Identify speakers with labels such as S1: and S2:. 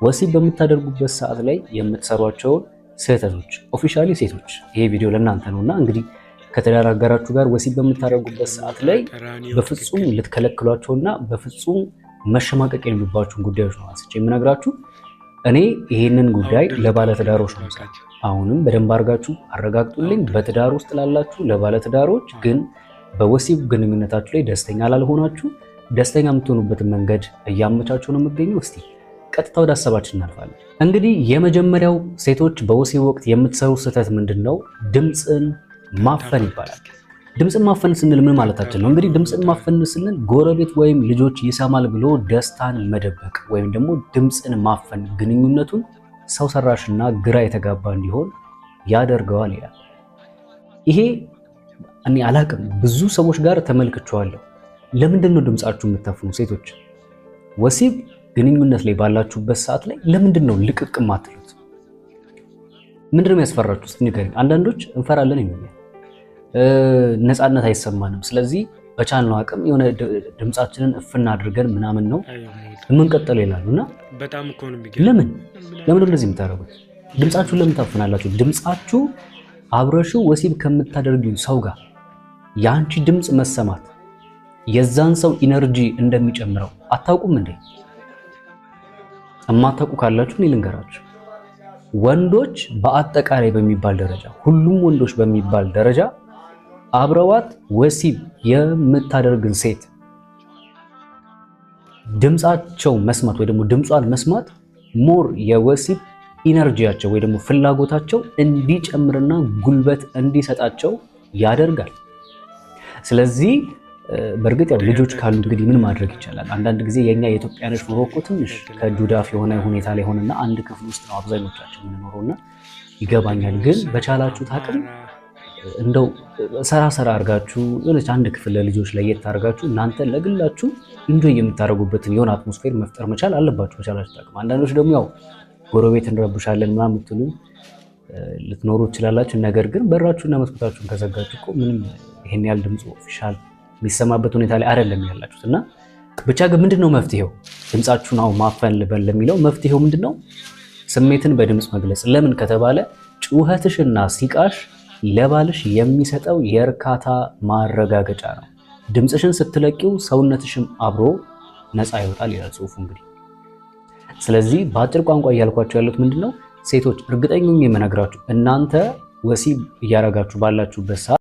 S1: ወሲብ በምታደርጉበት ሰዓት ላይ የምትሰሯቸውን ስህተቶች ኦፊሻሊ ሴቶች ይሄ ቪዲዮ ለእናንተ ነውና እንግዲህ ከትዳር አጋራችሁ ጋር ወሲብ በምታደርጉበት ሰዓት ላይ በፍጹም ልትከለክሏቸውና በፍጹም መሸማቀቅ የሌሉባችሁን ጉዳዮች ነው አንስቼ የምነግራችሁ። እኔ ይሄንን ጉዳይ ለባለትዳሮች ነው። አሁንም በደንብ አድርጋችሁ አረጋግጡልኝ። በትዳር ውስጥ ላላችሁ ለባለትዳሮች ግን በወሲብ ግንኙነታችሁ ላይ ደስተኛ ላልሆናችሁ ደስተኛ የምትሆኑበትን መንገድ እያመቻችሁ ነው የምገኘው። እስቲ ቀጥታ ወደ ሀሳባችን እናልፋለን። እንግዲህ የመጀመሪያው ሴቶች በወሲብ ወቅት የምትሰሩ ስህተት ምንድነው? ድምፅን ማፈን ይባላል። ድምፅን ማፈን ስንል ምን ማለታችን ነው? እንግዲህ ድምፅን ማፈን ስንል ጎረቤት ወይም ልጆች ይሰማል ብሎ ደስታን መደበቅ ወይም ደግሞ ድምፅን ማፈን ግንኙነቱን ሰው ሰራሽና ግራ የተጋባ እንዲሆን ያደርገዋል ይላል። ይሄ እኔ አላቅም ብዙ ሰዎች ጋር ተመልክቼዋለሁ። ለምንድን ነው ድምፃችሁ የምታፍኑ ሴቶች? ወሲብ ግንኙነት ላይ ባላችሁበት ሰዓት ላይ ለምንድን ነው ልቅቅ ማትሉት? ምንድነው ያስፈራችሁ? እስቲ ንገረኝ። አንዳንዶች እንፈራለን የሚል ነፃነት አይሰማንም፣ ስለዚህ በቻልነው አቅም የሆነ ድምፃችንን እፍና አድርገን ምናምን ነው የምንቀጥለው ይላሉና
S2: በጣም እኮ ነው
S1: ለምን እንደዚህ የምታደርጉት? ድምፃችሁን ለምን ታፍናላችሁ? ድምፃችሁ አብረሽው ወሲብ ከምታደርጊው ሰው ጋር የአንቺ ድምፅ መሰማት የዛን ሰው ኢነርጂ እንደሚጨምረው አታውቁም እንዴ? እማታውቁ ካላችሁ እኔ ልንገራችሁ። ወንዶች በአጠቃላይ በሚባል ደረጃ ሁሉም ወንዶች በሚባል ደረጃ አብረዋት ወሲብ የምታደርግን ሴት ድምፃቸው መስማት ወይ ደግሞ ድምጿን መስማት ሞር የወሲብ ኢነርጂያቸው ወይ ደግሞ ፍላጎታቸው እንዲጨምርና ጉልበት እንዲሰጣቸው ያደርጋል። ስለዚህ በእርግጥ ያው ልጆች ካሉ እንግዲህ ምን ማድረግ ይቻላል? አንዳንድ ጊዜ የኛ የኢትዮጵያኖች ኑሮ እኮ ትንሽ ከዱዳፍ የሆነ ሁኔታ ላይ ሆነና አንድ ክፍል ውስጥ ነው አብዛኞቻችን የምንኖረውና ይገባኛል። ግን በቻላችሁት አቅም እንደው ሰራ አድርጋችሁ የሆነች አንድ ክፍል ለልጆች ለየት አድርጋችሁ እናንተ ለግላችሁ ኢንጆይ የምታደርጉበትን የሆነ አትሞስፌር መፍጠር መቻል አለባችሁ በቻላችሁት አቅም። አንዳንዶች ደግሞ ያው ጎረቤት እንረብሻለን ምናምን የምትሉ ልትኖሩ ትችላላችሁ። ነገር ግን በራችሁና መስኮታችሁን ከዘጋችሁ እኮ ምንም ይሄን ያህል ድምፁ ኦፊሻል የሚሰማበት ሁኔታ ላይ አይደለም ያላችሁት። እና ብቻ ግን ምንድነው መፍትሄው? ድምፃችሁን አሁን ማፈን ልበል ለሚለው መፍትሄው ምንድነው? ስሜትን በድምፅ መግለጽ። ለምን ከተባለ ጩኸትሽና ሲቃሽ ለባልሽ የሚሰጠው የእርካታ ማረጋገጫ ነው። ድምፅሽን ስትለቂው ሰውነትሽም አብሮ ነፃ ይወጣል ይላል ጽሁፉ እንግዲህ። ስለዚህ በአጭር ቋንቋ እያልኳቸው ያሉት ምንድነው? ሴቶች እርግጠኛ ነኝ የምነግራችሁ እናንተ ወሲብ እያረጋችሁ ባላችሁበት ሰዓት